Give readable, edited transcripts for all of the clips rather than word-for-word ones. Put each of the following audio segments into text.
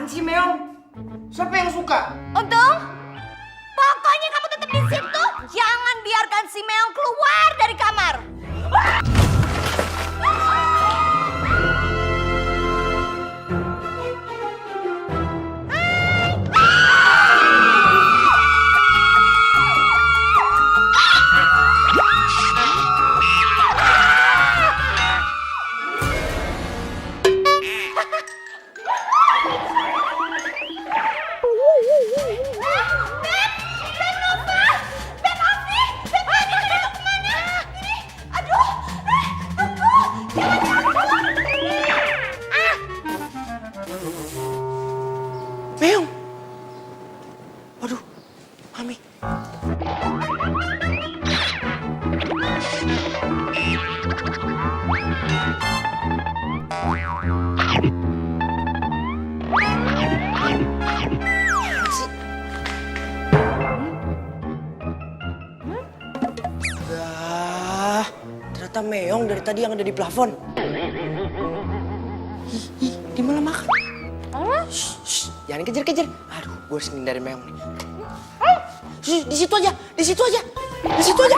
apaan sih, Meong? Siapa yang suka? Untung, pokoknya kamu tetap di situ. Jangan biarkan si Meong keluar dari kamar. Meong! Waduh, Mami. Ternyata Meong dari tadi yang ada di plafon. Ih, dia malah makan. Shh, jangan kejar-kejar. Aduh, gue harus ngindari Meong nih. Shh, di situ aja, di situ aja, di situ aja.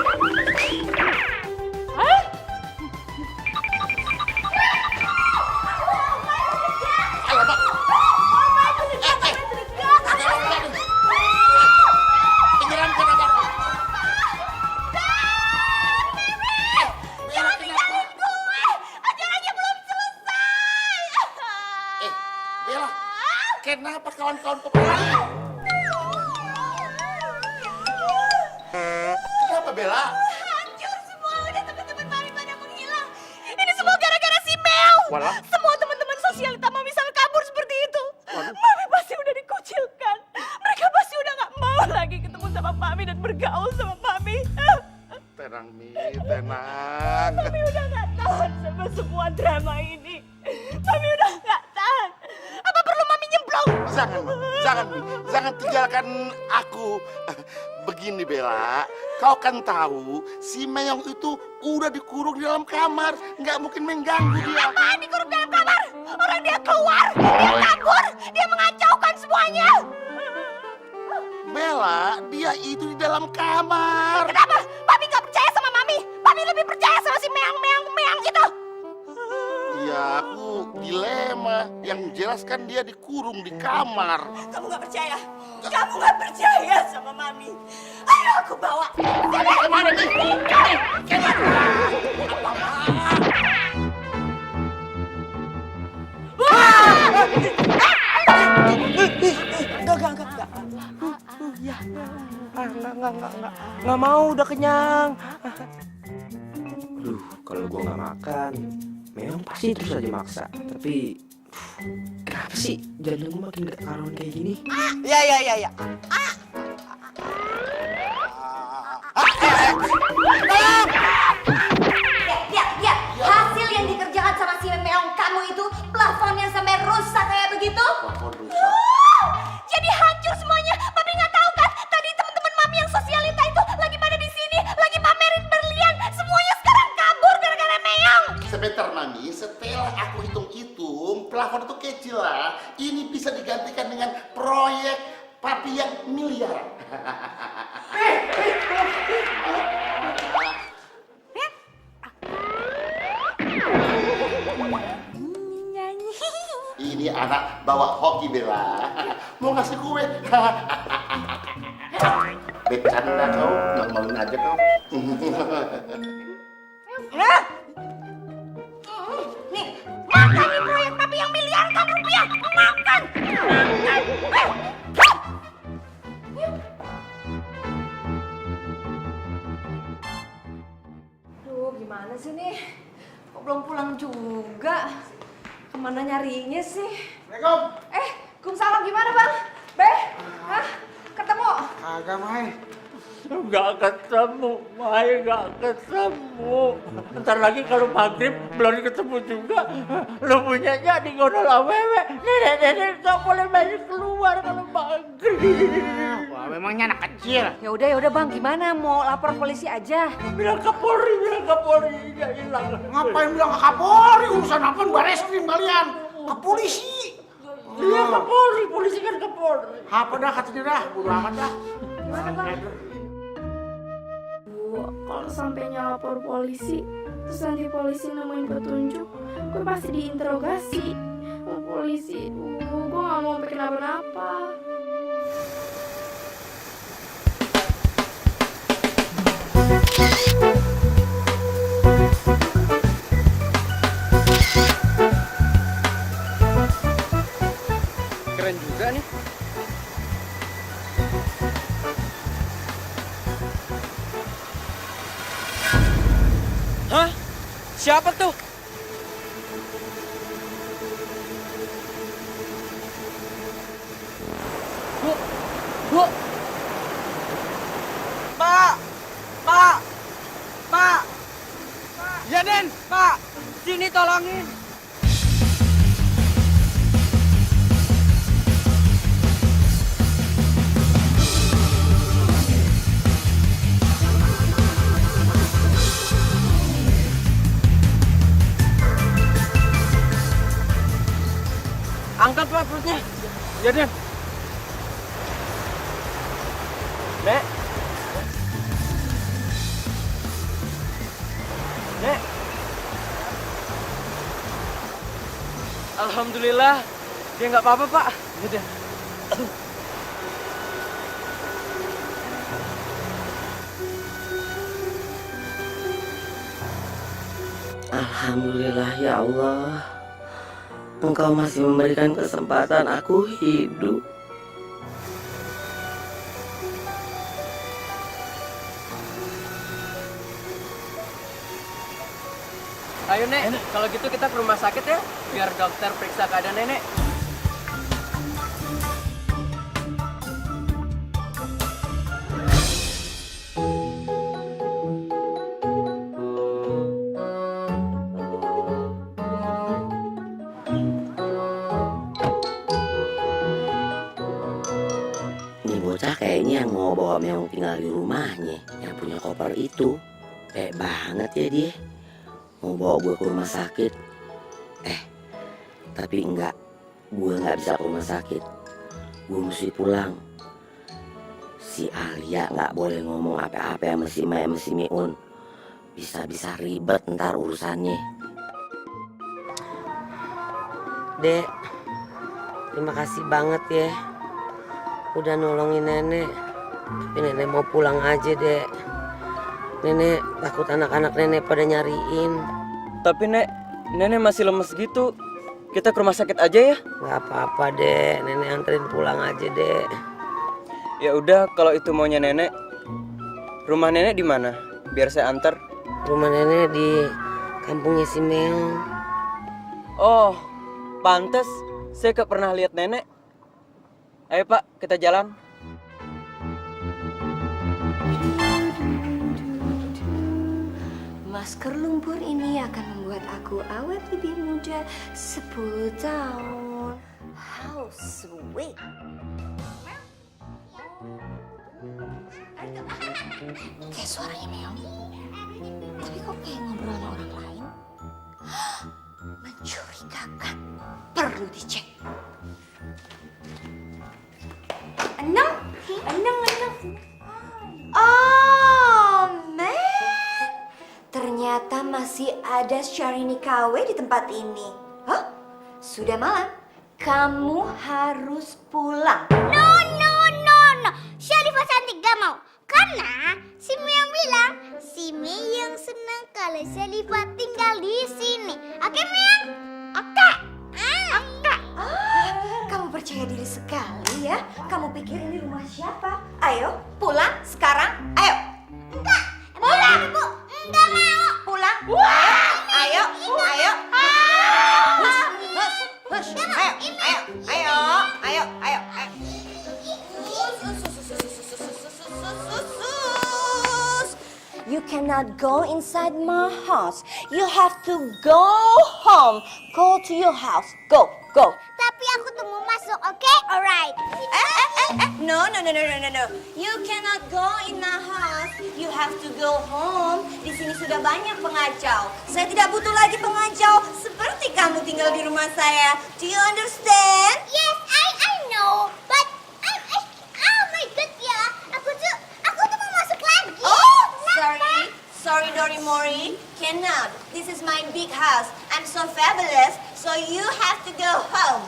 Kenapa kawan-kawan berlari? Kenapa Bella? Hancur semua, udah teman-teman Mami pada menghilang. Ini semua gara-gara si Meong. Walah. Semua teman-teman sosialita Mami sampai kabur seperti itu. Mami pasti udah dikucilkan. Mereka pasti udah gak mau lagi ketemu sama Mami dan bergaul sama Mami. Tenang, Mi, tenang. Mami udah gak tahan sama semua drama ini. Mami udah gak tahan. Apa perlu Mami nyemplung? Jangan tinggalkan aku. Begini Bella, kau kan tahu si Meong itu udah dikurung di dalam kamar, nggak mungkin mengganggu dia. Apaan dikurung dalam kamar? Orang dia keluar, dia kabur, dia mengacaukan semuanya. Bella, dia itu di dalam kamar. Kenapa? Papi gak percaya sama Mami. Papi lebih percaya sama si Meong itu. Ya, aku dilema. Yang jelas kan dia dikurung di kamar. Kamu gak percaya? Kamu gak percaya sama Mami. Ayo aku bawa. Kemana nih? Enggak. Nggak mau, udah kenyang. Aduh, kalau gua nggak makan, Meong pasti terus aja maksa. Tapi, kenapa sih jalan gua makin gak karuan kayak gini? Ya. Ya, hasil yang dikerjakan sama si Meong kamu itu plafonnya sampai rusak kayak begitu. Jadi hancur semuanya. Papi nggak tahu kan? Tadi teman-teman Mami yang sosialita itu lagi pada di sini, lagi pamerin berlian. Semuanya sekarang kabur gara-gara Meong. Sebentar Mami, setelah aku hitung-hitung, plafon itu kecil lah. Ini bisa digantikan dengan proyek papi yang miliaran. Nyanyi. Ini anak bawa hoki Bella. Mau ngasih kue. Bercanda kau, nggak mauin aja kau. Nih, makan nih proyek papi yang miliaran rupiah. Makan. Duh, gimana sih nih? Kok belum pulang juga? Kemana nyarinya sih? Assalamualaikum. Kumsalam gimana bang? Beh? Hah? Ketemu? Kagak, Mai. Nggak ketemu, Mai, nggak ketemu. Ntar lagi kalau maghrib belum ketemu juga. Lu punyanya di gondol awewe. Nenek-nenek nggak boleh main keluar kalau maghrib. Wah, memangnya anak kecil. Ya udah bang, gimana? Mau lapor polisi aja? Bilang ke Polri, dia hilang. Ngapain bilang ke Kapolri? Urusan apa? Bareskrim kalian. Ke polisi. Iya ke Polri, polisi kan ke Polri. Apa dah katanya dah, bodo amat dah. Gimana bang? Bu, kalau sampainya lapor polisi, terus nanti polisi nemuin petunjuk, gue pasti diinterogasi sama polisi. Gue gak mau bikin apa-apa. Keren juga nih. Hah? Siapa tuh? Bu, bu. Pak, pak, pak. Ya Den, pak. Sini tolongin. Angkat pak perutnya. Ya Den. Nek. Nek. Alhamdulillah. Dia nggak apa-apa pak. Ya Den. Alhamdulillah ya Allah, Engkau masih memberikan kesempatan aku hidup. Ayo Nek, kalau gitu kita ke rumah sakit ya, biar dokter periksa keadaan Nenek. Ini bocah kayaknya yang mau bawa Meong tinggal di rumahnya, yang punya koper itu. Baik banget ya dia. Mau bawa gue ke rumah sakit. Tapi enggak. Gue nggak bisa ke rumah sakit. Gue mesti pulang. Si Alia nggak boleh ngomong apa-apa sama si Mai sama si Miun. Bisa-bisa ribet ntar urusannya. Dek, terima kasih banget ya. Udah nolongin nenek. Tapi nenek mau pulang aja, Dek. Nenek takut anak-anak nenek pada nyariin. Tapi Nek, Nenek masih lemes gitu. Kita ke rumah sakit aja ya? Gak apa-apa, Dek. Nenek anterin pulang aja, Dek. Ya udah, kalau itu maunya Nenek. Rumah Nenek di mana? Biar saya antar. Rumah nenek di kampungnya si Meong. Oh, pantes. Saya gak pernah lihat Nenek. Ayo Pak, kita jalan. Masker lumpur ini akan membuat aku awet lebih muda 10 tahun. How sweet. Kayak suaranya Meong. Tapi kok kayak ngobrol sama orang lain? Mencurigakan. Perlu dicek. Enam. Oh, man. Ternyata masih ada Syahrini KW di tempat ini. Hah? Sudah malam. Kamu harus pulang. No. Syarifah cantik gak mau. Karena si Meong bilang si Meong senang kalau Syarifah tinggal di sini. Oke Meong? Oke. Kamu percaya diri sekali ya. Kamu pikir ini rumah siapa? Ayo, pulang sekarang. Ayo. Enggak. Pulang, Bu. Enggak mau. Pulang. Ayo. Hush. Ayo. You cannot go inside my house. You have to go home. Go to your house. Go. Tapi aku tuh mau masuk, oke? Alright. No. You cannot go in my house. You have to go home. Di sini sudah banyak pengacau. Saya tidak butuh lagi pengacau seperti kamu tinggal di rumah saya. Do you understand? Yes, I know. But oh my god ya. Aku tuh mau masuk lagi. Oh, sorry, Dorimori. Cannot. This is my big house. I'm so fabulous. So you have to go home.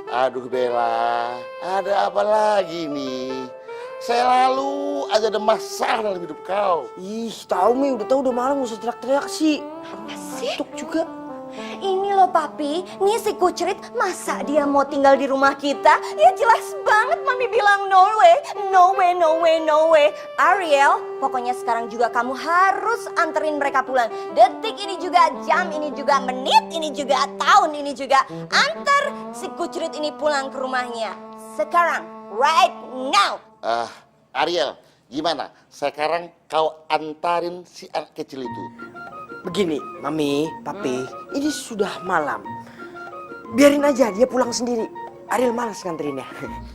Aduh Bella, ada apa lagi nih? Saya lalu aja ada masalah dalam hidup kau. Ih, tahu Mi, udah malam nggak usah teriak-teriak sih. Ngantuk juga. Ini loh papi, nih si Kucrit masa dia mau tinggal di rumah kita? Ya jelas banget mami bilang no way. Ariel, pokoknya sekarang juga kamu harus anterin mereka pulang. Detik ini juga, jam ini juga, menit ini juga, tahun ini juga. Antar si Kucrit ini pulang ke rumahnya. Sekarang, right now. Ariel, gimana? Sekarang kau antarin si anak kecil itu. Begini, Mami, Papi, ini sudah malam. Biarin aja dia pulang sendiri. Ariel malas nganterinnya.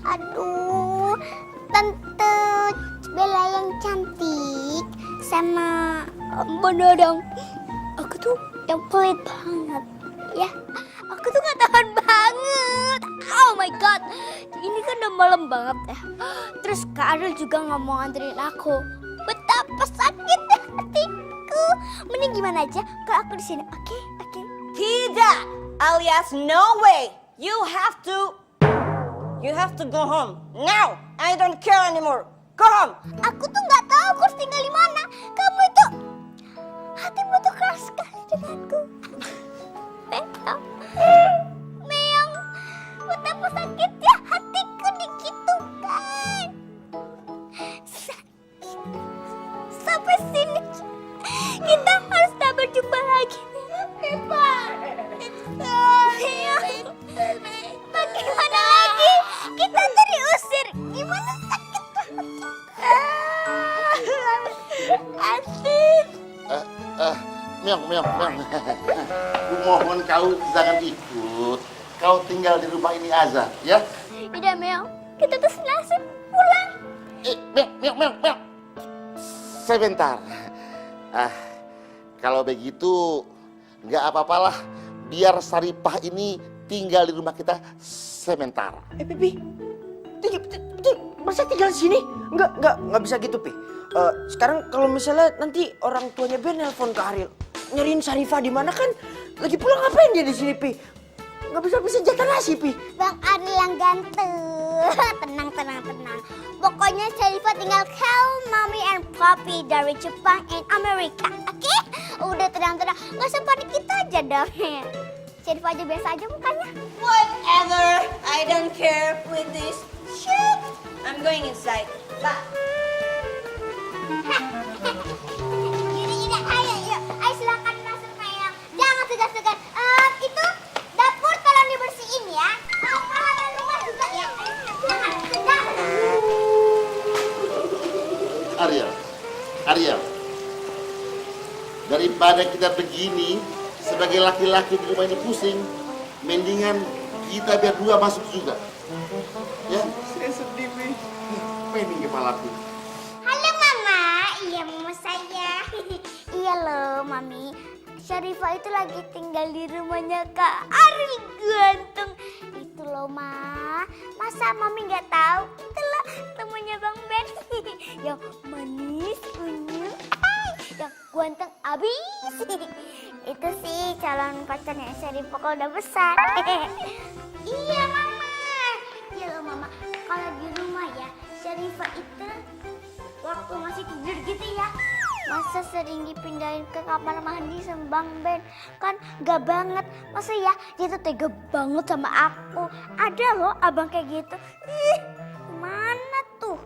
Aduh, Tante Bella yang cantik sama Om Dodong. Aku tuh yang pelit banget. Ya, aku tuh gak tahan banget. Oh my god, ini kan udah malam banget ya. Terus Kak Ariel juga gak mau nganterin aku. Betapa sakitnya hatiku. Mending gimana aja kalau aku di sini, oke? Tidak, alias no way. You have to go home now. I don't care anymore. Go home. Aku tuh nggak tahu aku harus tinggal di mana. Kamu itu hatimu tuh keras sekali denganku. Meong, betapa sakitnya hatiku digitukan. Sampai sini kita harus tak berjumpa lagi. Bagaimana lagi? Kita tuh diusir. Gimana sakit banget. Asik. Meong. Ku mohon kau jangan ikut. Kau tinggal di rumah ini aja, ya? Udah Meong, kita tuh senasib pulang. Meong. Sebentar. Kalau begitu nggak apa-apalah. Biar Saripah ini tinggal di rumah kita sementara. Pipi, masa tinggal di sini? Nggak bisa gitu, Pi. Sekarang kalau misalnya nanti orang tuanya Ben nelpon ke Ariel, nyariin Sarifah di mana kan? Lagi pulang ngapain dia di sini, Pi? Nggak bisa jatah nasi, Pi. Bang Ariel yang ganteng. Tenang. Pokoknya Sarifah tinggal call Mommy and Papi dari Jepang and Amerika, oke? Udah tenang. Nggak usah panik, kita aja dong. Sarifah aja biasa aja mukanya. Whatever. I don't care with this shit. I'm going inside. Bye. Yaudah, ayo silakan masuk Meong. Jangan segan-segan. Itu dapur tolong dibersihin ya. Halaman rumah juga ya. Jangan. Ariel. Daripada kita begini sebagai laki-laki di rumah ini pusing, mendingan kita biar dua masuk juga. Ya, saya sedih nih. Pening kepalaku. Halo Mama, iya Mama saya. Iya loh Mami, Sarifah itu lagi tinggal di rumahnya Kak Ariel ganteng. Itu loh Ma, masa Mami nggak tahu? Itulah temannya Bang Ben. Yang manis, unyu, yang ganteng abis. Itu sih calon pacarnya Sarifah kalau udah besar. Iya Mama. Iya loh Mama, kalau di rumah ya Sarifah itu waktu masih tidur gitu ya, masa sering dipindahin ke kamar mandi sama Bang Ben. Kan gak banget, masa ya dia tuh tega banget sama aku. Ada loh abang kayak gitu. Gimana tuh?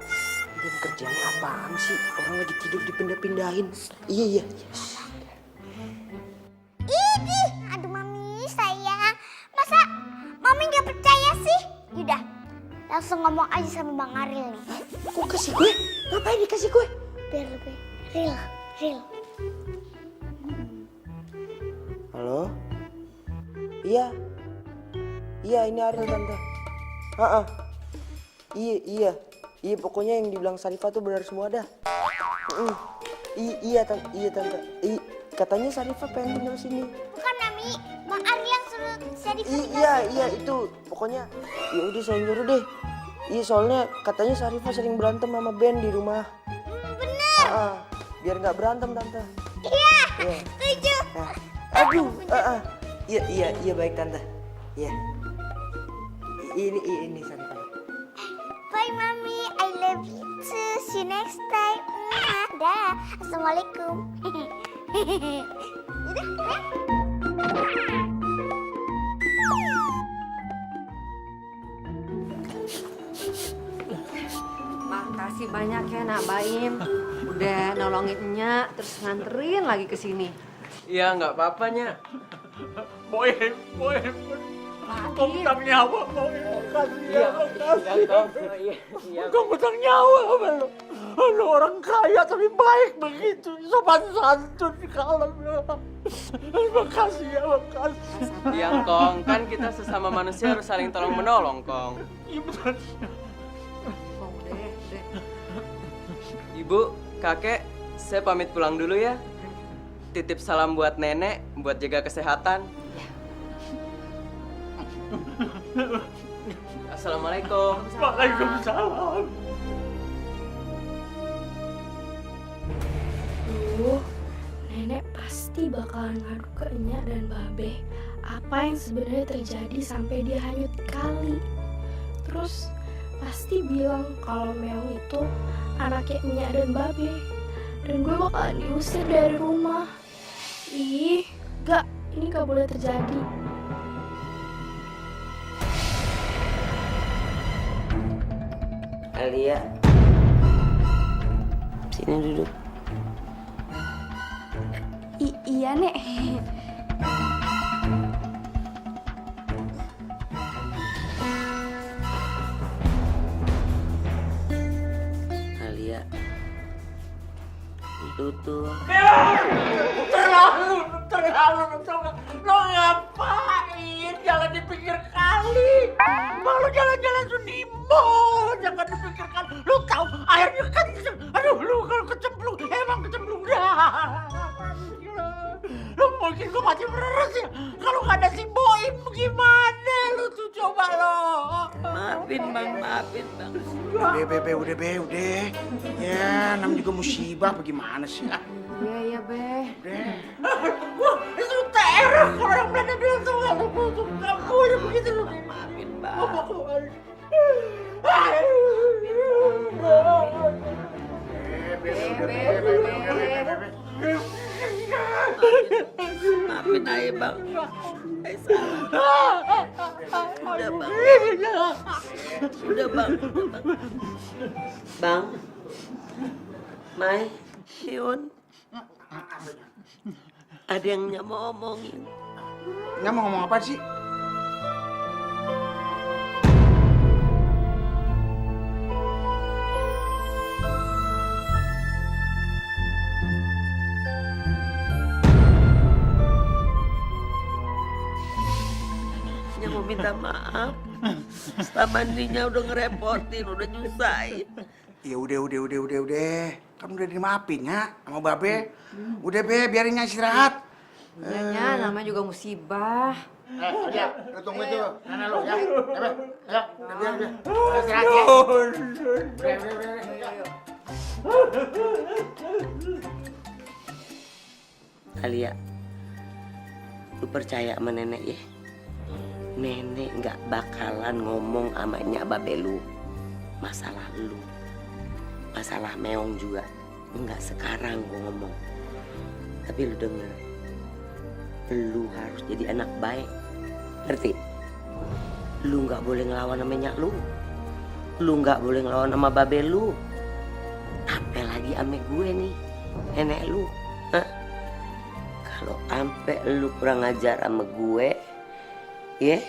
Ben kerjanya apaan sih? Orang lagi tidur dipindah-pindahin. Iya. Idih, aduh Mami sayang. Masa Mami gak percaya sih? Yaudah, langsung ngomong aja sama Bang Ariel nih. Kok kasih gue? Ngapain dikasih gue? Biar lebih real. Halo? Iya, ini Ariel tante. Iya, pokoknya yang dibilang Sarifah tuh benar semua dah. Iya tante. Katanya Sarifah pengen tinggal sini. Bukan Mami, Bang Aril yang suruh Sarifah tinggal sini. Iya itu. Pokoknya ya udah saya nyuruh deh. Iya soalnya katanya Sarifah sering berantem sama Ben di rumah. Bener. Biar nggak berantem tante. Iya, setuju. Aduh. Iya baik tante. Iya. Ini Sarifah. Bye Mami, I love you too. See you next time. Dah, assalamualaikum. Udah, ya. Makasih banyak ya Nak Baim. Udah nolongin Nya, terus nganterin lagi ke sini. Iya, nggak apa-apa, Nya. Boim. Kau utang nyawa, Boim. Iya, Kong. Iya. Kau utang nyawa sama lu. Lu orang kaya tapi baik begitu. Sopan santun kalem. Makasih ya, makasih. Iya, Kong. Kan kita sesama manusia harus saling tolong menolong, Kong. Iya betul. Oh, udah. Ibu, kakek, saya pamit pulang dulu ya. Titip salam buat nenek, buat jaga kesehatan. Assalamualaikum. Waalaikumsalam. Nenek pasti bakalan ngadu ke Enya dan Babe. Apa yang sebenarnya terjadi sampai dia hanyut kali. Terus pasti bilang kalau Meong itu anaknya Enya dan Babe. Dan gue bakalan diusir dari rumah. Ih, ini gak boleh terjadi. Alia, sini duduk. Iya, Nek. Alia, itu tuh. Terlalu. Lo ngapain? Jangan dipikir kali. Malu jalan-jalan di mall. Jangan dipikir kali. Lo tahu airnya kenceng. Aduh, lu kalau kecemplung, emang kecemplung dah. Lo mungkin gue mati meres ya. Kalau nggak ada si Boim gimana? Lu tuh coba lo. Maafin bang. Udah, udah. Ya, namanya juga musibah, bagaimana sih? Iya, Be. Wah, itu teror. Kalau orang Belanda bilang tuh nggak boleh begitu lo. Maafin bang. Maafin aja bang. Salah. Udah bang. Bang. Mai, Yun. Ada yang mau omongin. Nggak mau ngomong apa sih? Nya mau minta maaf. Setelah mandinya udah ngerepotin, udah nyusahin. Ya udah. Kan udah dimaafin ya sama Babe. Udah, Be, biarin Nya istirahat. Nya, namanya juga musibah. Ya, lu tunggu itu. Nenek lu ya. Ya, biar. Istirahat ya. Alia, lu percaya sama nenek ya? Nenek nggak bakalan ngomong sama Nya Babe lu masalah lu, masalah Meong juga. Nggak sekarang gua ngomong, tapi lu denger, lu harus jadi anak baik, ngerti? Lu nggak boleh ngelawan sama Nya lu nggak boleh ngelawan sama Babe lu, apalagi sama gue nih, nenek lu. Kalau ampe lu kurang ajar sama gue, ya,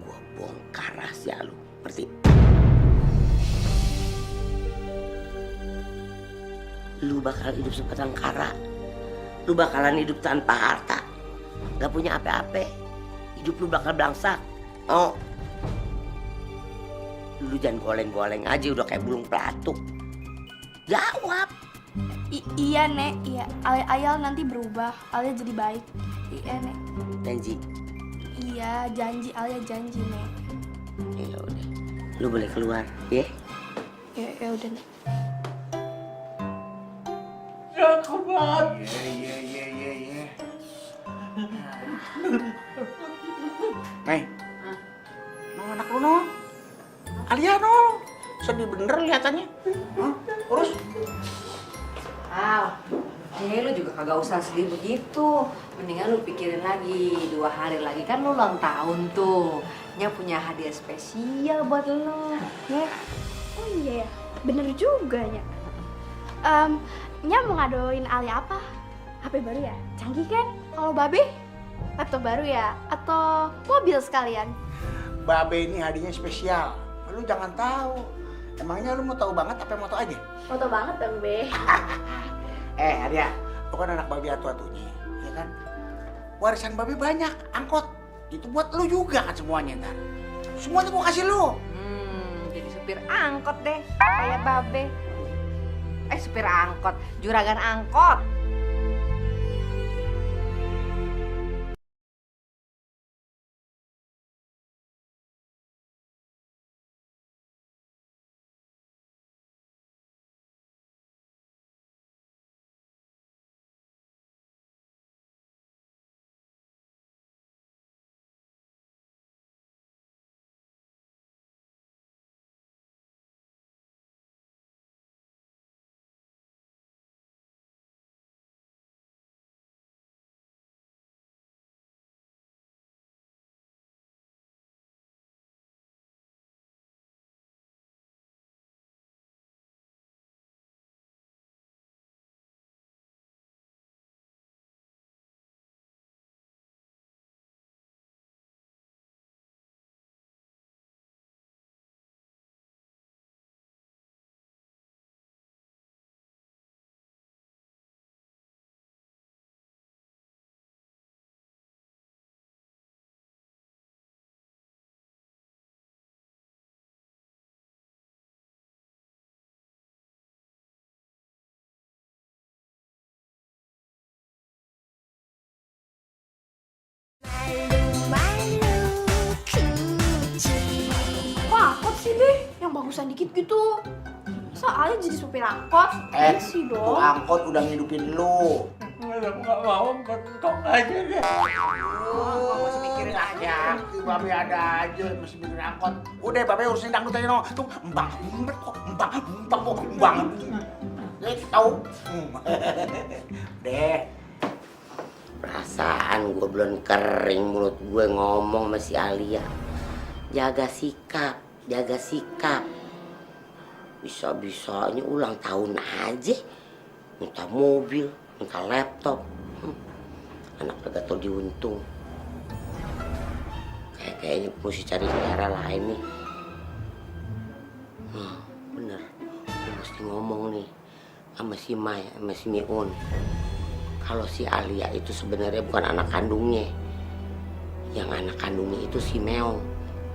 gue bongkar rahasia lu, ngerti? Lu bakal hidup sebatang kara, lu bakalan hidup tanpa harta, gak punya apa-apa, hidup lu bakal belangsak. Oh, Lu jangan goleng-goleng aja udah kayak bulung pelatuk. Jawab. Iya Nek, iya. Ayal nanti berubah, Alia jadi baik. Iya Nek. Janji. Iya, janji, Alia janji Nek. Ya udah. Lu boleh keluar, ya? Ya udah Nek. Cakep banget. Iya. Nih, anak lu no, Alia no, sedih bener lihatannya. Hah? Urus. Lu juga kagak usah sedih begitu. Mendingan lu pikirin lagi 2 hari lagi kan lu ulang tahun tuh. Nya punya hadiah spesial buat lu. Ya. Oh iya ya, bener juga ya. Nya mau ngadoin Alia apa? HP baru ya? Canggih kan? Kalau Babe? Laptop baru ya? Atau mobil sekalian? Babe ini hadiahnya spesial. Lu jangan tahu. Emangnya lu mau tahu banget apa yang mau tahu aja? Foto banget dong, Be. Alia, lu kan anak Babe atu-atunya, ya kan? Warisan Babe banyak, angkot. Itu buat lu juga kan semuanya ntar. Semuanya gua kasih lu. Jadi supir angkot deh, kayak Babe. Supir angkot, juragan angkot. Kok angkot sih, Be? Yang bagusan dikit gitu. Masa Alia jadi supir angkot? Isi Tuh dong. angkot udah ngidupin lu. Nggak mau, mentok aja deh. Gua masih mikirin aja. Babe ada aja masih mikirin angkot. Udah Babe urusin dangdut aja no. Tuh embang kok. Tahu. Deh. Perasaan gue belum kering mulut gue ngomong sama si Alia. Jaga sikap. Bisa-bisanya ulang tahun aja minta mobil, minta laptop. Anak kagak tau diuntung. Kayaknya mesti cari cara lain nih. Bener, gue mesti ngomong nih sama si Mai, sama si Miun. Kalau si Alia itu sebenarnya bukan anak kandungnya. Yang anak kandungnya itu si Meong.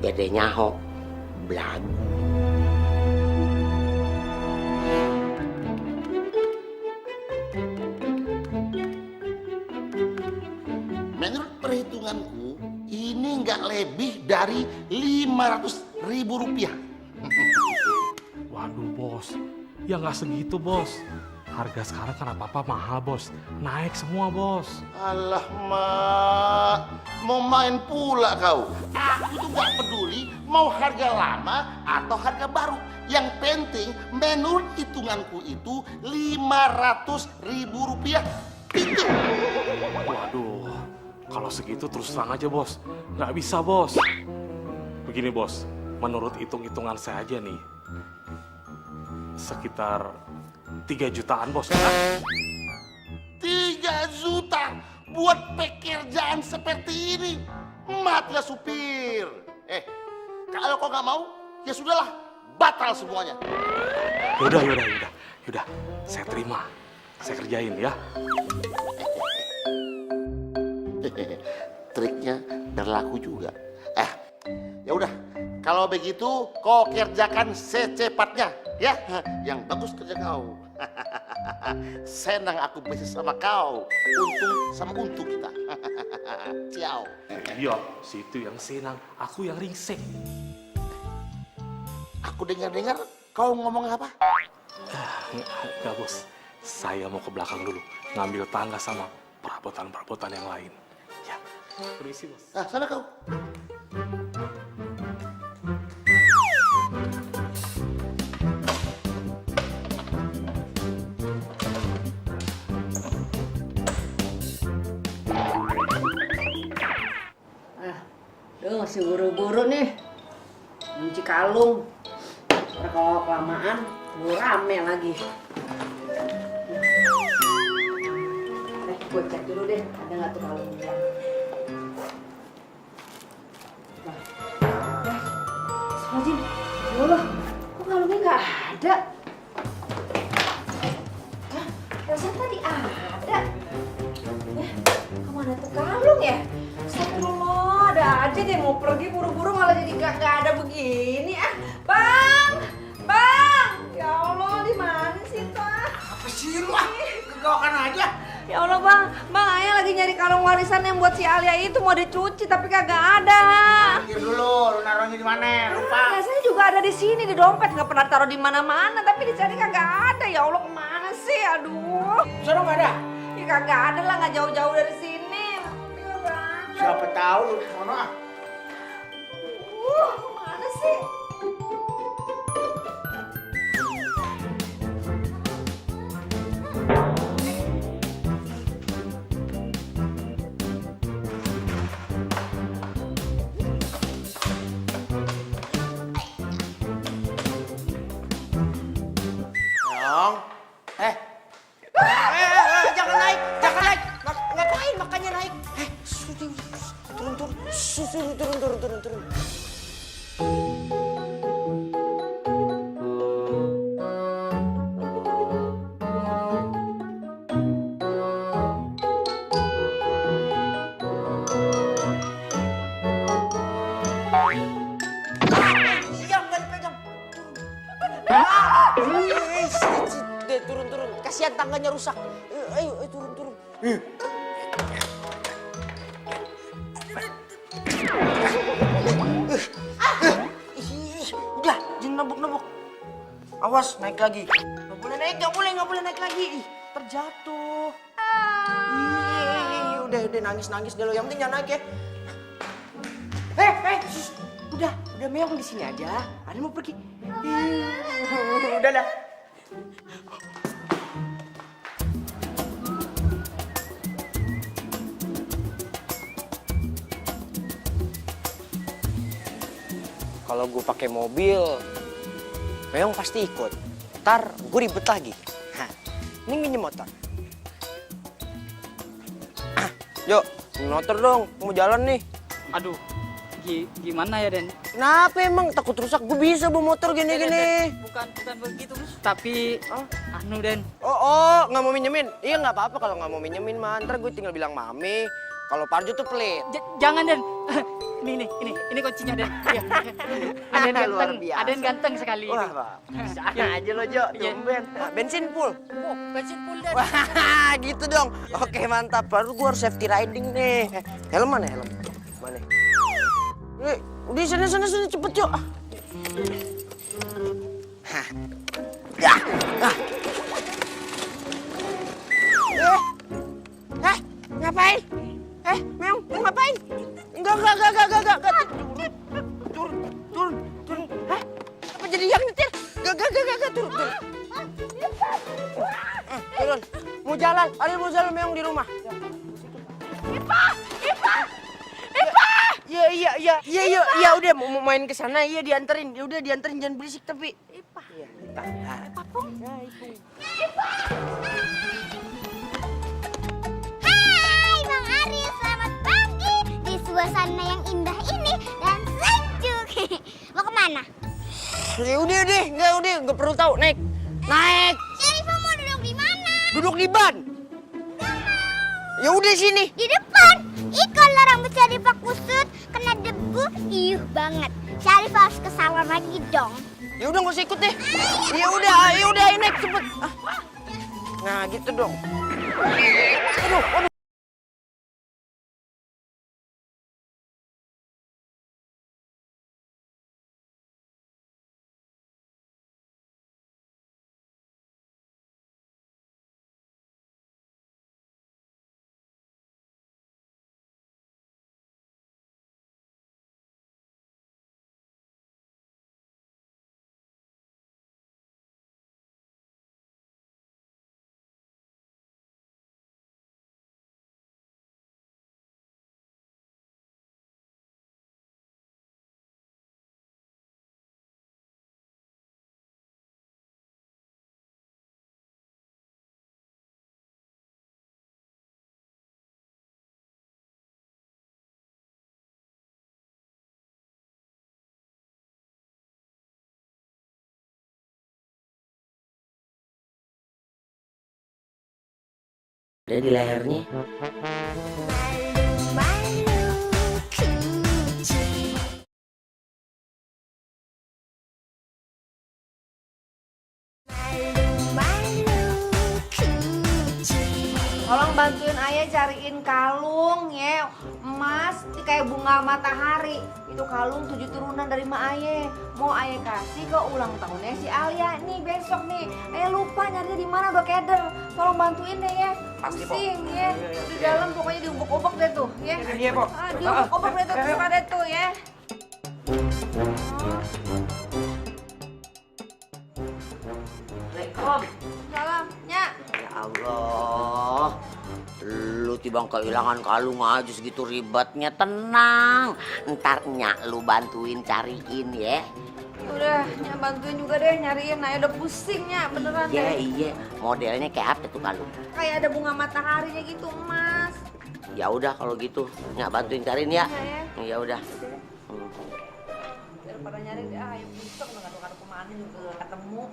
Beda nyaho, belagu. Menurut perhitunganku, ini nggak lebih dari 500.000 rupiah. Waduh bos, ya nggak segitu bos. Harga sekarang kan apa-apa mahal bos, naik semua bos. Alah mak, mau main pula kau. Aku tuh gak peduli mau harga lama atau harga baru. Yang penting menurut hitunganku itu 500.000 rupiah. Itu. Waduh, kalau segitu terus terang aja bos, nggak bisa bos. Begini bos, menurut hitung-hitungan saya aja nih, sekitar 3 jutaan bos. 3 juta buat pekerjaan seperti ini. Matilah supir. Kalau kau nggak mau, ya sudahlah, batal semuanya. Yaudah, saya terima, saya kerjain ya. Triknya berlaku juga. Ya udah, Kalau begitu kau kerjakan secepatnya, ya. Yang bagus kerja kau. Senang aku bisnis sama kau. Untung sama untung kita. Ciao. Iya, situ yang senang, aku yang ringsek. Aku dengar-dengar kau ngomong apa? Enggak bos, saya mau ke belakang dulu, ngambil tangga sama perabotan-perabotan yang lain. Ya, permisi bos. Nah, sana kau. Duh, masih buru-buru nih. Kunci kalung. Ntar kalau kelamaan, rame lagi. Gue cek dulu deh, ada nggak tuh kalungnya. Sojin, ya Allah, kok kalungnya nggak ada? Hah? Perasaan tadi ada. Ya, kemana tuh kalung ya? Astagfirullah, ada aja deh mau pergi buru-buru malah jadi gak ada begini. Bang! Ya Allah, di mana sih tuh? Apa sih lu ah? Kegawakan aja. Ya Allah bang Ayah lagi nyari kalung warisan yang buat si Alia itu mau dicuci tapi kagak ada. Pikir dulu, lu naruhnya di mana? Lupa. Saya juga ada di sini di dompet, nggak pernah taruh di mana-mana tapi dicari kagak ada. Ya Allah kemana sih? Aduh. Sana nggak ada? Ya kagak ada lah, nggak jauh-jauh dari sini. Siapa tahu lu di sana ah. Kemana sih? Jangan naik. Ngapain makanya naik? Turun. Jangan pegang. Turun. Kasihan tangganya rusak. Ayo turun. Udah, jangan nabuk. Awas, naik lagi. Nggak boleh naik lagi. Terjatuh. Udah nangis deh lo. Yang penting jangan naik ya. Udah meong di sini aja. Ada mau pergi. Udah dah. Kalau gue pakai mobil, Meong pasti ikut. Ntar gue ribet lagi. Hah, ini minjem motor. Yuk, motor dong, mau jalan nih. Aduh, gimana ya Den? Kenapa emang? Takut rusak, gue bisa bawa motor gini-gini. Bukan begitu, tapi anu Den. Oh, nggak mau minjemin? Iya nggak apa-apa kalau nggak mau minjemin mah. Ntar gue tinggal bilang mami. Kalau Parjo tuh pelit. Jangan Den. Ini kuncinya Den. Iya. Aden ganteng sekali. Wah, sana aja lo Jo, tumben. Bensin full. Oh, bensin full Den. Wah, gitu dong. Oke, mantap. Baru gue harus safety riding nih. Helm mana helm? Mana? Udah sana cepet Jo. Hah. Ya. Ngapain? Meong, mau ngapain? Enggak. Turun. Hah? Apa jadi yang nyetir? Enggak, turun. Turun. Mau jalan, Meong di rumah. Ipa! Iya, udah mau main ke sana, iya dianterin. Ya udah dianterin, jangan berisik tapi. Ipa. Iya, Ipa. Hai Bang Ariel, selamat pagi di suasana yang indah ini dan sejuk. Mau kemana? Ya udah, nggak perlu tahu. Naik. Syarifah mau duduk di mana? Duduk di ban. Ya udah sini. Di depan. Ih, kalau rambut Syarifah kusut kena debu aku iuh banget. Syarif harus ke salon lagi dong. Ya udah, nggak usah ikut deh. Ya udah, ayo naik cepet. Ah. Nah, gitu dong. Aduh. Ada di lehernya. Tolong bantuin ayah cariin kalung ya, emas kayak bunga matahari. Itu kalung 7 turunan dari mak ayah. Mau ayah kasih ke ulang tahunnya si Alia nih besok nih. Ayah lupa nyarinya di mana, udah keder. Tolong bantuin deh ya. Pusing ya. Di dalam pokoknya diubek-ubek deh tuh ya. Iya, Pok. Diubek-ubek deh tuh, terserah deh tuh ya. Assalamualaikum. Salam, Nyak. Ya Allah, lu tibang kehilangan kalung aja segitu ribetnya. Tenang, ntar Nyak lu bantuin cariin ya. Udah, Nyak bantuin juga deh nyariin. Ayah udah pusing Nyak, beneran Iya, deh. iya. Modelnya kayak apa tuh kalung? Kayak ada bunga mataharinya gitu, emas. Ya udah kalau gitu, Nyak bantuin cariin ya. Iya, Ya udah. Daripada nyari deh, ayo busuk ngaduk-ngaduk kemana juga gak ketemu.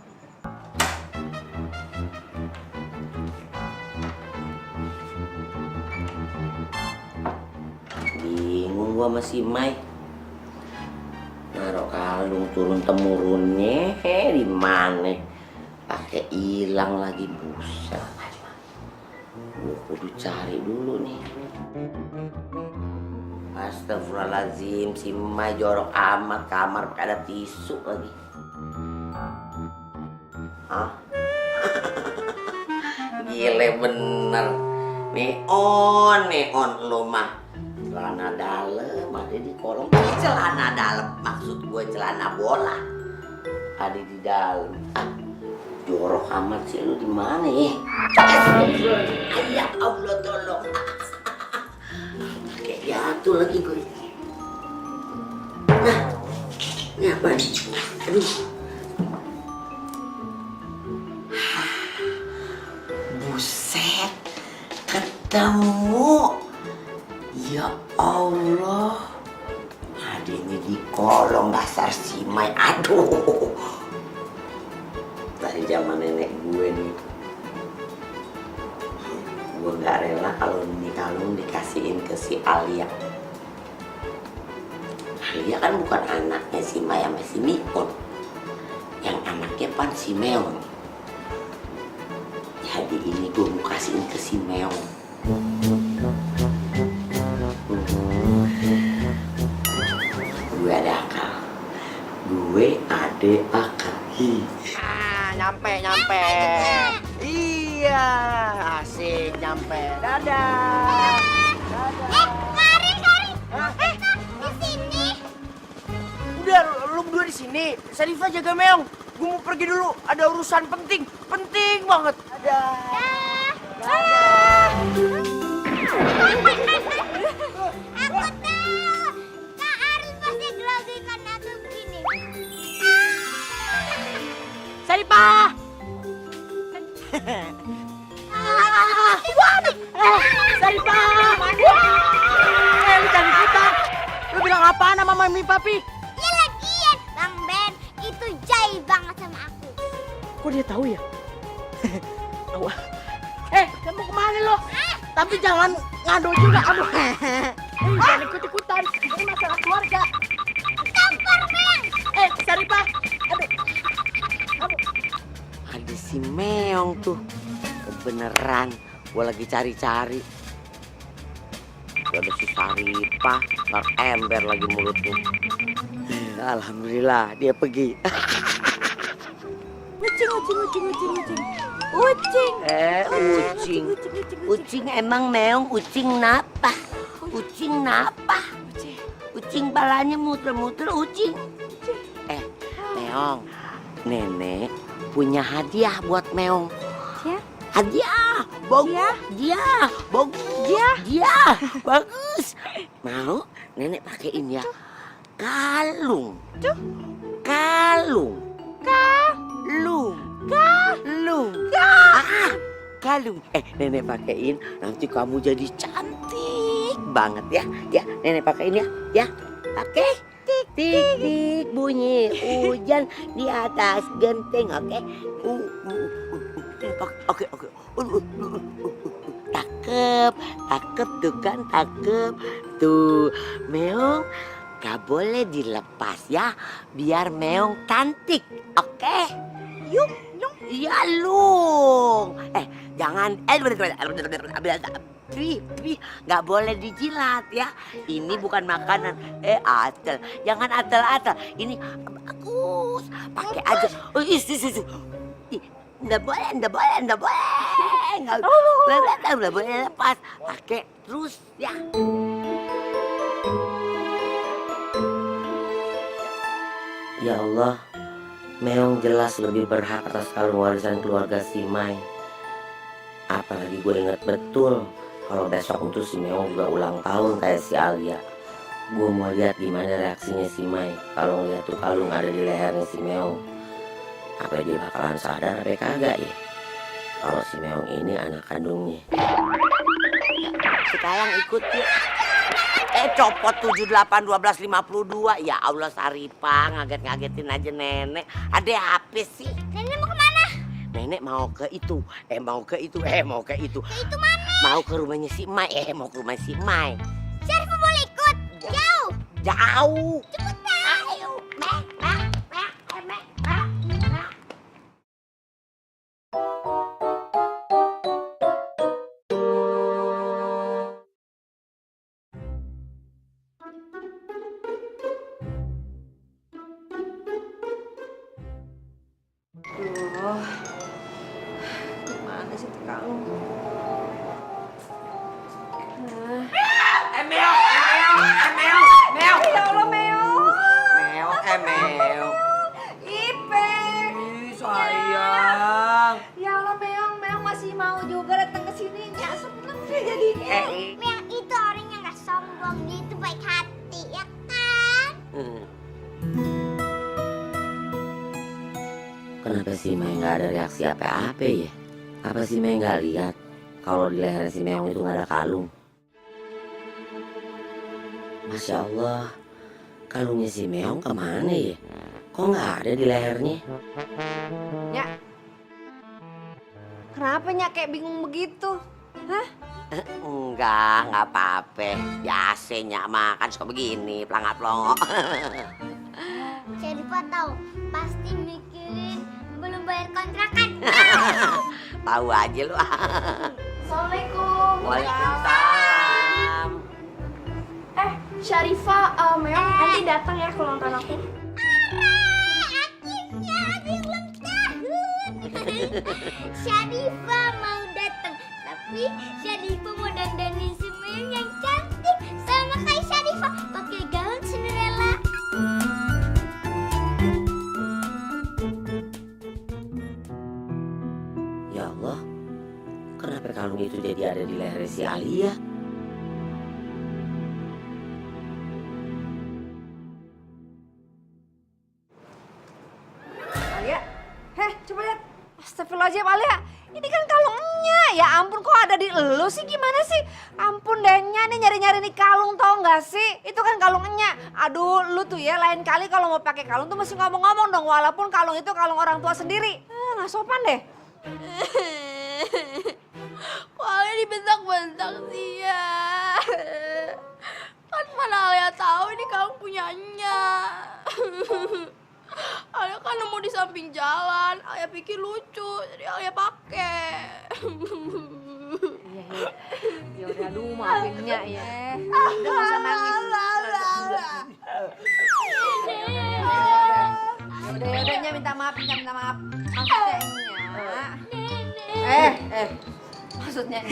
Bingung gua sama si Mai. Naruh kalung turun temurunnya di mana? Pakai hilang lagi, buset. Gua kudu cari dulu nih. Astagfirullahaladzim, si Mai jorok amat, kamar pakai ada tisu lagi. Hah? Gile bener. Neon lo mah. Celana dalam ada di kolong. Celana dalam, maksud gue celana bola. Ada di dalam. Ah, jorok amat sih lu di mana ya? Ya Allah tolong. Kayak jatuh lagi gue. Nah, ini apa nih? Aduh. Buset, ketemu. Ya Allah, adanya di kolong dasar si Mai. Aduh, dari zaman nenek gue nih, gue gak rela kalau ini kalung dikasihin ke si Alia. Alia kan bukan anaknya si Mai sama si Mion, yang anaknya pan si Meon. Jadi ini gue mau kasihin ke si Meon. Gue ada akal. Nyampe. Iya, asik nyampe. Dadah. Karin. Di sini. Udah, lu berdua di sini. Syarifah jaga Meong. Gue mau pergi dulu. Ada urusan penting banget. Dadah. Aku tahu. Kak Arin pasti grogi karena aku begini. Syarifah! Syarifah! Lu cari kita. Lu bilang apaan sama Mami Papi? Ya lagian, Bang Ben itu jahil banget sama aku. Kok dia tahu ya? Kamu kemana lo? Tapi jangan ngadu juga. Aduh. Jangan ikut-ikutan. Ini masalah keluarga. Tampar, Meng. Saripah. Aduh. Ada si Meong tuh. Beneran, gue lagi cari-cari. Ada si Saripah, ntar ember lagi mulutnya. Alhamdulillah dia pergi. Ucing. Ucing emang Meong ucing napa? Ucing napa? Ucing balanya muter-muter ucing. Meong, nenek punya hadiah buat Meong. Hadiah, bagus. Dia, bagus. Mau nenek pakein ya. Kalung. Kalung. Nenek pakein. Nanti kamu jadi cantik banget ya. Ya, nenek pakein ya. Ya, oke. Tik bunyi hujan di atas genteng, oke? Oke. Takep tuh kan, takep. Tuh, Meong gak boleh dilepas ya, biar Meong cantik, oke? Yuk. Iya, Lung. Jangan, gak boleh dijilat ya. Ini bukan makanan. Atel, jangan atel-atel. Ini bagus, pakai aja. Nggak boleh lepas, pakai terus ya. Ya Allah, Meong jelas lebih berhak atas kalung warisan keluarga si Mai. Apalagi gue ingat betul kalau besok untuk si Meong juga ulang tahun kayak si Alia. Gue mau lihat gimana reaksinya si Mai kalau ngeliat tuh kalung ada di lehernya si Meong. Apa dia bakalan sadar apa kagak ya kalau si Meong ini anak kandungnya. Sekarang ikut ya. Copot 78 12 52. Ya Allah Saripah, ngagetin aja nenek. Ada apa sih? Nenek mau kemana? Nenek mau ke itu. Mau ke itu. Ke itu mana? Mau ke rumahnya si Mai. Mau ke rumah si Mai. Syarifah boleh ikut? Jauh. Cepetan. Ayo, Gimana sih tuh kalung? Meong. Ya Allah, Meong. Meong. Ipe. Sayang. Ya Allah, Meong masih mau juga datang ke sini. Ya seneng sih jadinya. Meong itu orangnya gak sombong, dia itu baik hati, ya kan? Kenapa si Mai nggak ada reaksi apa-apa ya? Apa si Mai nggak lihat kalau di leher si Meong itu nggak ada kalung? Masya Allah, kalungnya si Meong kemana ya? Kok nggak ada di lehernya? Ya. Kenapa Nyak kayak bingung begitu? Hah? Enggak apa-apa. Biasa Nyak makan suka begini, pelangak-pelongok. Syarifah tahu, pasti mikirin belum bayar kontrakan. Tahu aja lu. Assalamualaikum. Waalaikumsalam. Syarifah, Meong nanti datang ya ke ulang tahun aku. Akhirnya ada yang ulang tahun. Syarifah mau datang, tapi Syarifah mau dandanin si Meong yang cantik sama kayak Syarifah pakai gaun Cinderella. Ya Allah, kenapa kalung itu jadi ada di leher si Alia? Alia, coba lihat. Astagfirullahaladzim, Alia. Ini kan kalungnya. Ya ampun, kok ada di elu sih? Gimana sih? Ampun Denya, nih nyari-nyari nih kalung, tau gak sih? Itu kan kalungnya. Aduh, lu tuh ya lain kali kalau mau pakai kalung tuh mesti ngomong-ngomong dong. Walaupun kalung itu kalung orang tua sendiri. Nggak sopan deh. Kok dibentak-bentak sih ya? Kan mana Alia tahu ini kalung punyanya. Alia kan nemu di samping jalan. Alia pikir lucu, jadi Alia pakai. Ya udah, aduh maafin Nya ya. Udah nggak usah nangis. Udah Nya minta maaf. Maksudnya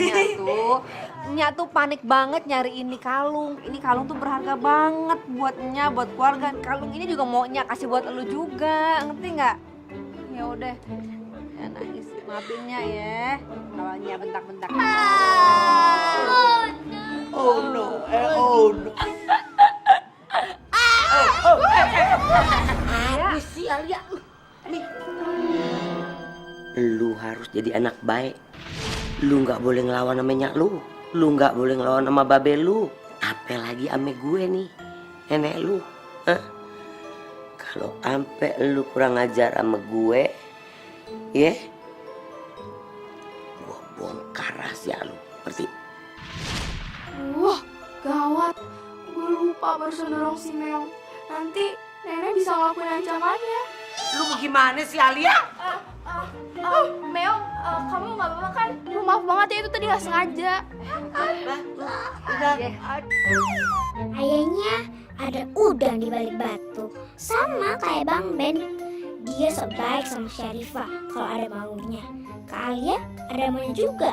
Nya tuh panik banget nyari ini kalung. Ini kalung tuh berharga banget buat Nya, buat keluarga. Kalung ini juga mau Nya kasih buat elu juga, ngerti nggak? Ya udah, ya nangis. Maafin Nya ya. Kalau Nya bentak-bentak. Oh no. Apa sih Alia? Lu harus jadi anak baik. Lu nggak boleh ngelawan sama nyak lu. Lu nggak boleh ngelawan sama babe lu. Apalagi ame gue nih, nenek lu. Kalau ampe lu kurang ajar sama gue, ya, gua bongkar rahasia lu. Ngerti? Wah, gawat. Gue lupa barusan dorong si Meong. Nanti nenek bisa ngelakuin ancamannya. Lu gimana sih Alia? Meong, kamu nggak apa-apa kan? Maaf banget ya, itu tadi nggak sengaja. Kayaknya ada udang di balik batu. Sama kayak Bang Ben. Dia sebaik sama Syarifah kalau ada maunya. Kak Alia ada maunya juga.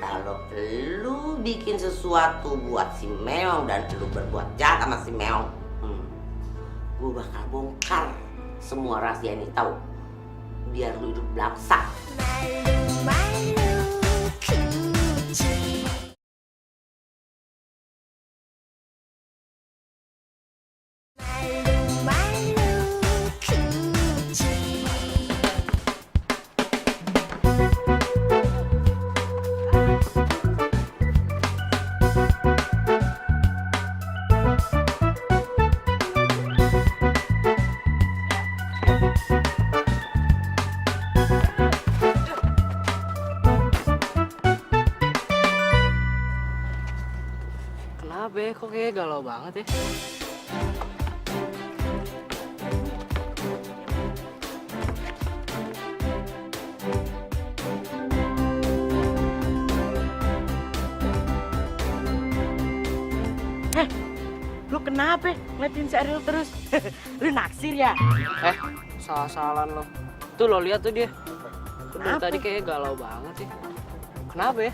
Kalau lu bikin sesuatu buat si Meong dan lu berbuat jahat sama si Meong, gue bakal bongkar semua rahasia ini, tahu? Biar lu hidup belangsak. Kenapa ya? Kok kayak galau banget ya? Lu kenapa ngeliatin si Ariel terus? Lu naksir ya? Salah-salah lo. Tuh lo lihat tuh dia. Dari tadi kayak galau banget sih. Kenapa ya?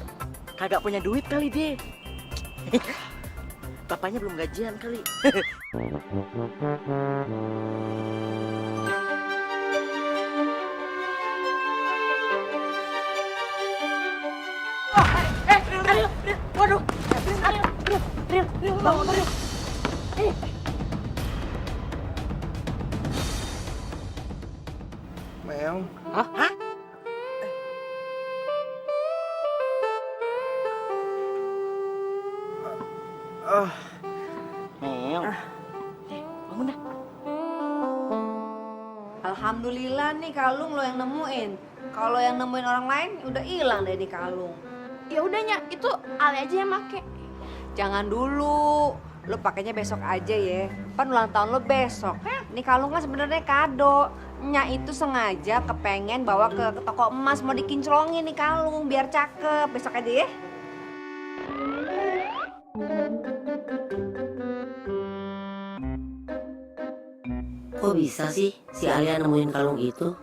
Kagak punya duit kali dia. Bapaknya belum gajian kali. Ariel, waduh. Ariel, bangun Ariel. Meong. Hah? Meong. Bangun dah. Alhamdulillah nih kalung lo yang nemuin. Kalau yang nemuin orang lain udah hilang deh di kalung. Ya udah Nya, itu Alia aja yang make. Jangan dulu, lo pakainya besok aja ya. Kan ulang tahun lo besok. Nih kalung kan sebenarnya kado. Nya itu sengaja kepengen bawa ke toko emas, mau dikinclongin nih kalung biar cakep. Besok aja ya. Kok bisa sih si Alia nemuin kalung itu?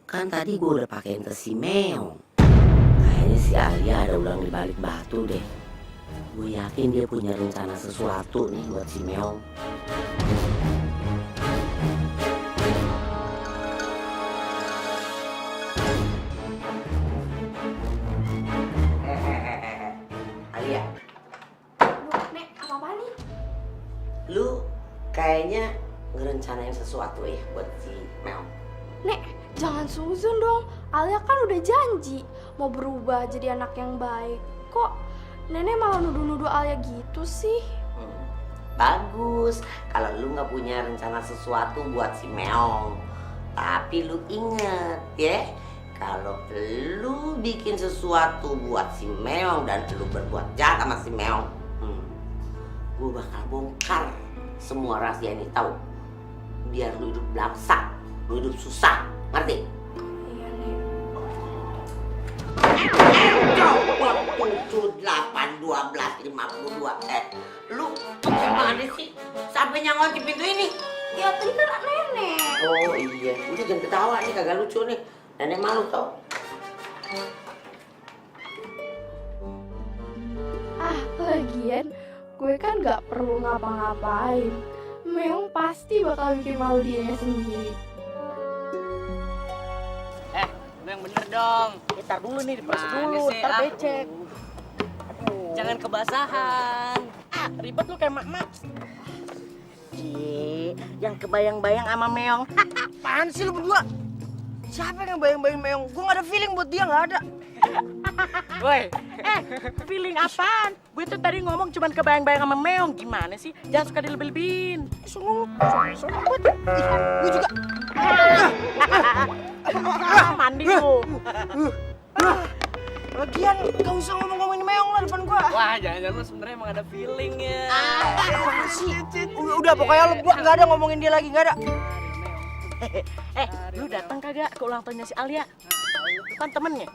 Kan tadi gue udah pakein ke si Meong. Kayaknya si Alia ada ulang di balik batu deh. Gue yakin dia punya rencana sesuatu nih buat si Meong. Alia, Nek, apa-apa nih? lu kayaknya ngerencanain sesuatu ya buat si Meong. Nek, jangan suzon dong. Alia kan udah janji mau berubah jadi anak yang baik. Kok nenek malah nuduh-nuduh Alia gitu sih? Bagus kalau lu nggak punya rencana sesuatu buat si Meong. Tapi lu inget ya, kalau lu bikin sesuatu buat si Meong dan lu berbuat jahat sama si Meong, gue bakal bongkar semua rahasia ini, tahu? Biar lu hidup belangsak, lu hidup susah, ngerti? Iya, Nek. Coba 7, 8, 12, 52. Lu gimana sih? Sampai nyangkut di pintu ini? Ya tadi kan nenek. Oh iya, udah jangan ketawa nih, kagak lucu nih. Nenek malu tau. Lagian gue kan gak perlu ngapa-ngapain. Meong pasti bakal bikin malu dirinya sendiri. Lu yang bener dong. Ntar dulu nih, diproses dulu, ntar becek. Jangan kebasahan. Ribet lu kayak mak-mak. Yang kebayang-bayang sama Meong. Apaan sih lu berdua? Siapa yang bayang-bayang Meong? Gue gak ada feeling buat dia, gak ada. Woi, feeling apaan? Gue tuh tadi ngomong cuman kebayang-bayang sama Meong. Gimana sih? Jangan suka dilebih-lebihin. Sungguh buat. Gue juga. Mandi lu. Lagian gak usah ngomong-ngomongin Meong lah depan gue. Wah, jangan-jangan lu sebenarnya emang ada feeling ya. Apaan sih? Udah pokoknya lu gak ada ngomongin dia lagi, gak ada. Lu datang kagak ke ulang tahunnya si Alia? Lu kan temennya.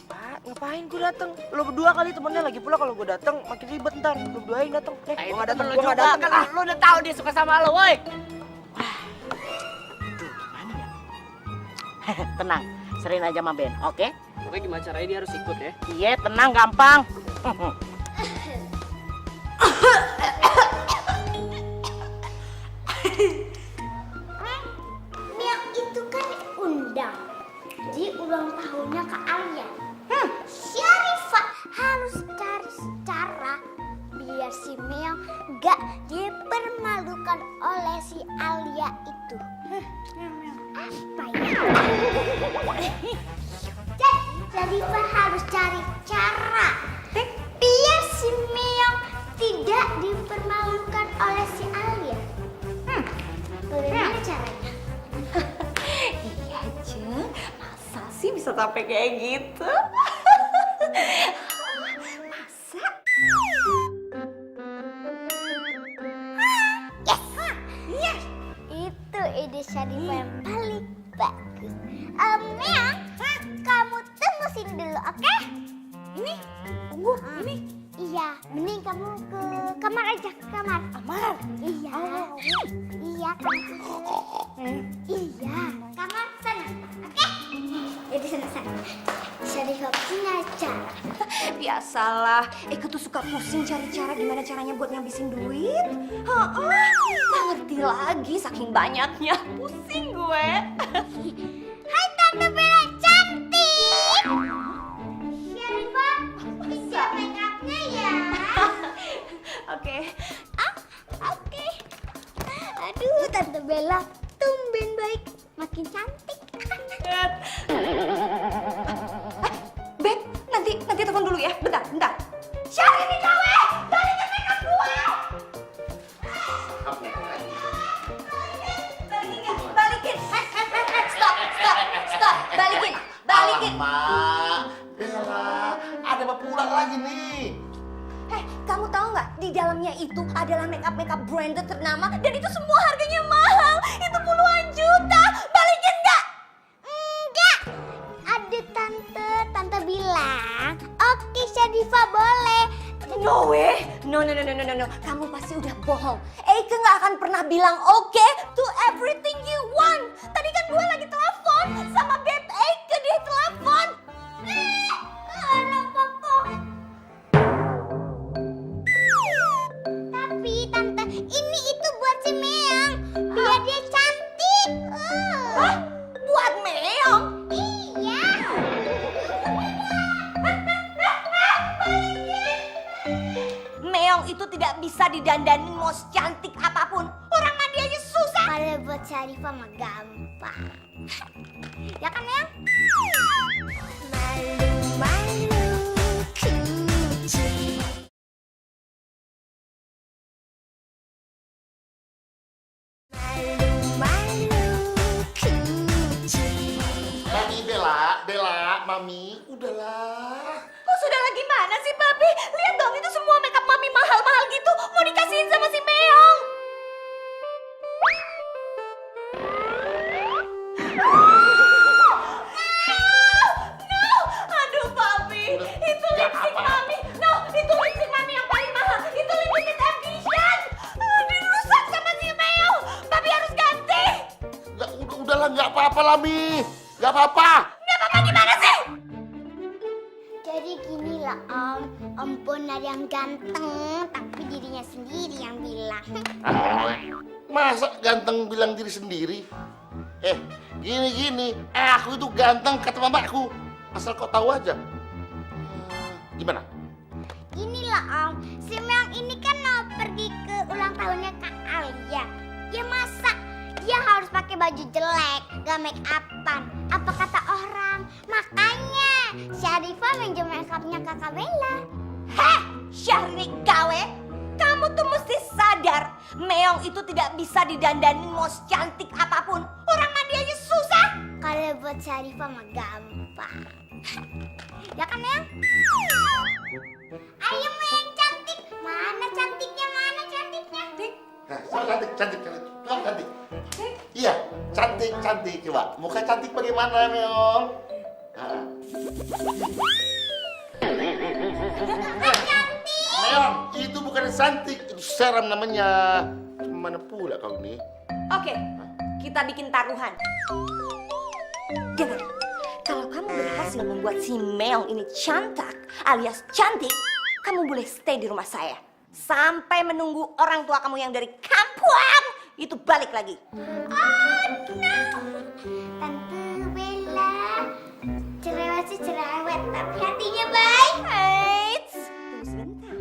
Pak, ngapain gue dateng? Lo berdua kali temennya, lagi pula kalau gue dateng makin ribet ntar. Lo berduain dateng. Gue gak dateng, gue gak dateng. Kan lu udah tahu dia suka sama lu, woi. Aduh, gimana ya? Tenang, serahin aja sama Ben, oke? Pokoknya gimana caranya dia harus ikut ya? Iya, tenang, gampang. Meong itu kan undang di ulang tahunnya Kak Alia. Syarifah harus cari cara biar si Meong gak dipermalukan oleh si Alia itu. Apa ya? Jadi Syarifah harus cari cara biar si Meong tidak dipermalukan oleh si Alia. Bagaimana caranya? Iya, Jeng. Masa sih bisa sampai kayak gitu? Masa? Yes! Itu ide Syarifah yang paling bagus. Meong, kamu tunggu sini dulu, oke? Ini? Tunggu, ini? Iya, mending kamu ke kamar aja, ke kamar. Kamar? Iya. Iya, iya, kamar sana, oke? Jadi sana. Syarifah punya cara. Biasalah, Eko tuh suka pusing cari cara gimana caranya buat ngabisin duit. Nggak ngerti lagi saking banyaknya. Pusing gue. Hai Tante Bella cantik. Syarifah, bisa make up-nya ya. Oke. Oke. Aduh, Tante Bella tumben baik, makin cantik. Beb, nanti telepon dulu ya. Bentar. Syarifah kawe, balikin makeup gue. Balikin. Stop. Balikin. Alamak, Bella, ada mau pulang lagi nih. Kamu tahu nggak di dalamnya itu adalah makeup branded ternama dan itu semua harganya mahal. Itu puluhan juta. Balikin nggak? Enggak. Ada tante bilang, oke Syarifah boleh. No way. No. Kamu pasti udah bohong. Eike nggak akan pernah bilang oke to everything you want. Tadi kan gue lagi telepon sama Beb Eike, dia telepon. Tapi tante, ini itu buat si Meong, biar dia cantik. Hah? Buat Meong? Iya. Meong itu tidak bisa didandanin mau cantik apapun. Orang mandi aja susah. Kalau buat Syarifah mah gampang. Ya kan Meong? Malu kucing. Malu kucing. Bagi Bella, apa-apa, Mi. Udahlah. Oh, sudahlah gimana sih, Papi? Lihat dong, itu semua makeup Mami mahal-mahal gitu. Mau dikasihin sama si Meong. No! Aduh, Papi. Itu lipstick Mami. No, itu lipstick Mami yang paling mahal. Itu limited edition. Dirusak sama si Meong. Papi harus ganti. Udahlah, nggak apa-apa lah, Mi. Nggak apa-apa. Nggak apa-apa gimana sih? Jadi gini lah Om Bonar yang ganteng, tapi dirinya sendiri yang bilang. Masa ganteng bilang diri sendiri? Gini, aku itu ganteng kata mamaku. Asal kau tahu aja. Gimana? Gini lah Om, si Meong ini kan mau pergi ke ulang tahunnya Kak Alia. Ya masa dia harus pakai baju jelek, gak make upan. Apa kata orang? Makanya Syarifah minjem make upnya Kakak Bella. Heh, Syahrini gawe. Kamu tuh mesti sadar, Meong itu tidak bisa didandanin mau cantik apapun. Orang mandi aja susah. Kalau buat Syarifah mah gampang. Ya kan Meong? Ayo Meong cantik. Mana cantiknya? Mana cantiknya? Cantik. Coba cantik. Iya, cantik. Coba, muka cantik bagaimana, Meong? Meong, itu bukan cantik, itu seram namanya. Mana pula kau nih? Oke, kita bikin taruhan. Dengar, kalau kamu berhasil membuat si Meong ini cantik alias cantik, kamu boleh stay di rumah saya. Sampai menunggu orang tua kamu yang dari kampung itu balik lagi. Oh no, Tante Bella cerewet sih cerewet, tapi hatinya baik. Eits, tunggu sebentar.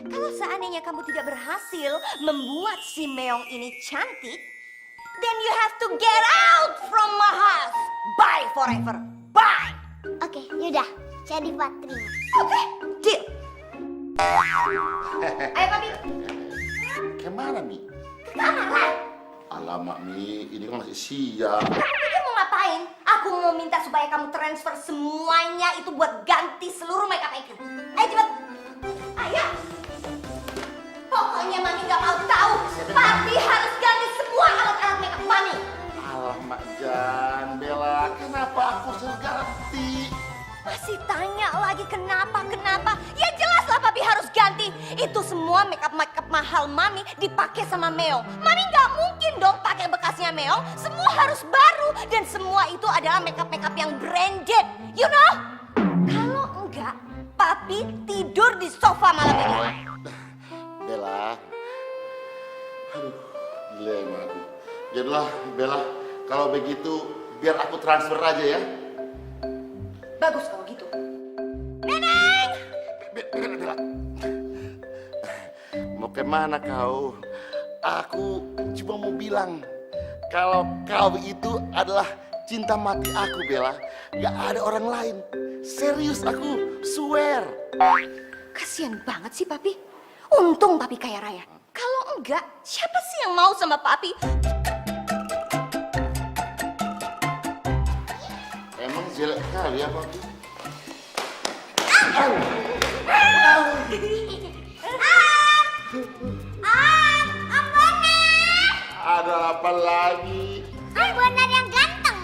Kalau seandainya kamu tidak berhasil membuat si Meong ini cantik, then you have to get out from my house. Bye forever. Bye. Oke, yaudah, jadi Patri. Oke, deal. Ayo Papi. Kemana, Mi? Ke kamar lah. Alamak, Mi, ini kan masih siang. Kamu pikir mau ngapain? Aku mau minta supaya kamu transfer semuanya itu buat ganti seluruh makeup itu. Ayo cepet. Ayo. Pokoknya Mami gak mau tahu. Papi harus ganti semua alat-alat makeup Mami. Alamak, Jan, Bella, kenapa aku harus ganti? Masih tanya lagi kenapa? Ya jelaslah Papi harus ganti. Itu semua makeup mahal Mami dipakai sama Meong. Mami nggak mungkin dong pakai bekasnya Meong. Semua harus baru dan semua itu adalah makeup yang branded. You know? Kalau enggak, Papi tidur di sofa malam ini. Bella, aduh, gila emang aku. Jadilah, Bella, kalau begitu biar aku transfer aja ya. Bagus kalau gitu. Bella. Mau kemana kau? Aku cuma mau bilang kalau kau itu adalah cinta mati aku, Bella. Gak ada orang lain. Serius aku, swear. Kasian banget sih Papi. Untung Papi kaya raya. Kalau enggak, siapa sih yang mau sama Papi? Emang jelek kali ya, Papi? Om Bonar. Ada apa lagi? Om Bonar yang ganteng.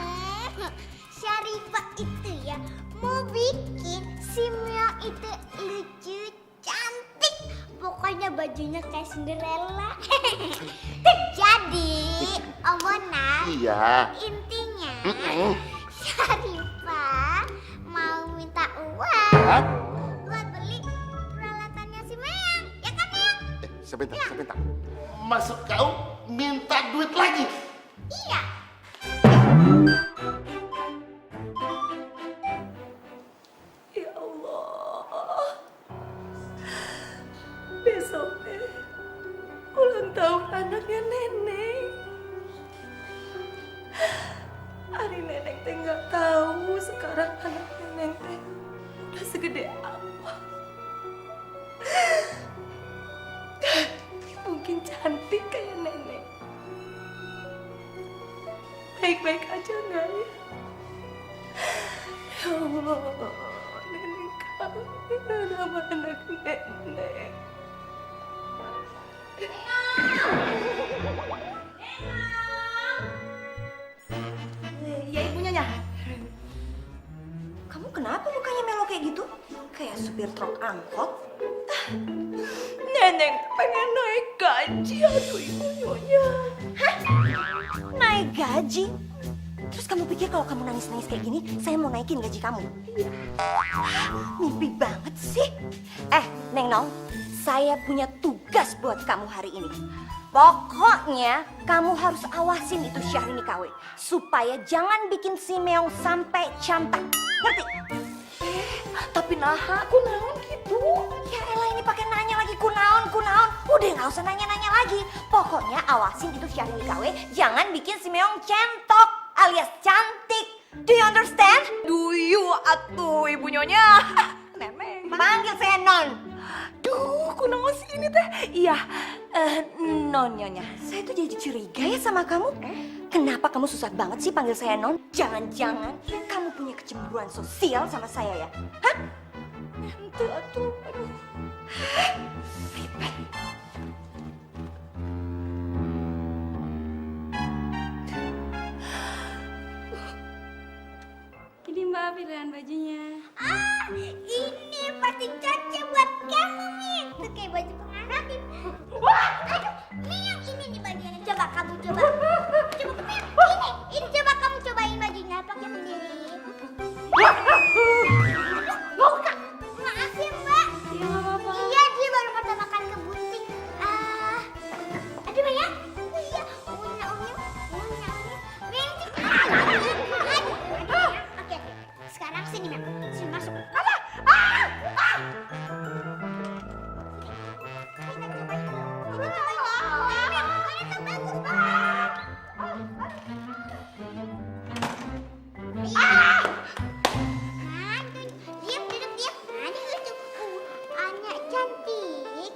Syarifah itu ya mau bikin si Meong itu lucu, cantik. Pokoknya bajunya kayak Cinderella. Jadi, Om Bonar. Iya. Intinya, Syarifah mau minta uang Hah? buat beli peralatannya si Meong. Ya kan, Meong? Sebentar. Maksud kau minta duit lagi? Iya. Ya Allah. Besoknya ulang tahun anaknya Nenek. Hari Nenek teh nggak tahu sekarang anaknya Nenek teh udah segede apa. Mungkin cantik kayak Nenek. Baik-baik aja nggak ya? Ya Allah, nenek kamu udah mana nenek? Ya Ibu Nyonya. Kamu kenapa mukanya melo kayak gitu? Kayak supir truk angkot. Nenek pengen naik gaji, aduh Ibu Nyonya. Hah? Naik gaji? Terus kamu pikir kalau kamu nangis-nangis kayak gini, saya mau naikin gaji kamu? Mimpi banget sih. Neng Nong, saya punya tugas buat kamu hari ini. Pokoknya kamu harus awasin itu Syahrini KW. Supaya jangan bikin si Meong sampai cantak. Ngerti? Tapi naha, aku naon gitu. Ya elah ini pakai nanya lagi kunaon. Udah nggak usah nanya-nanya lagi. Pokoknya awasin itu Syahrini KW. Jangan bikin si Meong centok alias cantik. Do you understand? Do you atuh Ibu Nyonya? Nenek. Panggil saya Non. Duh, kunaon sih ini teh? Iya, Non Nyonya. Saya tuh jadi curiga ya sama kamu. Kenapa kamu susah banget sih panggil saya Non? Jangan-jangan kamu punya kecemburuan sosial sama saya ya? Hah? ente atuh, aduh. Ribet. Ini Mbak pilihan bajunya. Ini pasti cocok buat kamu, Ming. Tuh kayak baju pengantin. Wah, aduh, Ming, ini nih bajunya. Coba kamu coba. Coba, Ming, ini coba kamu cobain bajunya pakai sendiri. Bukan, maaf ya Mbak. Iya nggak apa-apa. Iya, dia baru pertama kali ke butik. Aduh Mbak. Iya, unya. Ming, aduh. Oke, sekarang sini Mem, sini masuk. Apa? Diam, duduk diam. Anak lucu. Anak cantik.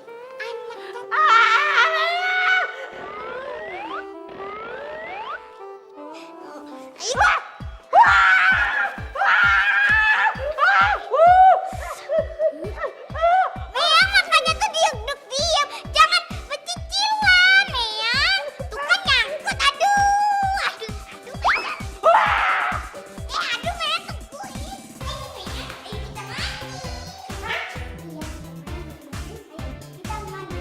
Meyang makanya tuh duduk diam. Jangan pecicilan, Meyang. Tuh kan nyangkut. Aduh. Aduh, Meyang tungguin. Meyang, kita mandi. Hah? Kita mandi.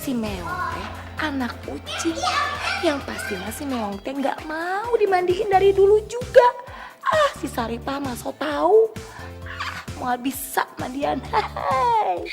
Si Meong teh anak uci. Yang pastinya si Meong teh nggak mau dimandihin dari dulu juga. Si Saripah mah so tahu. Mau bisa mandian. Hai.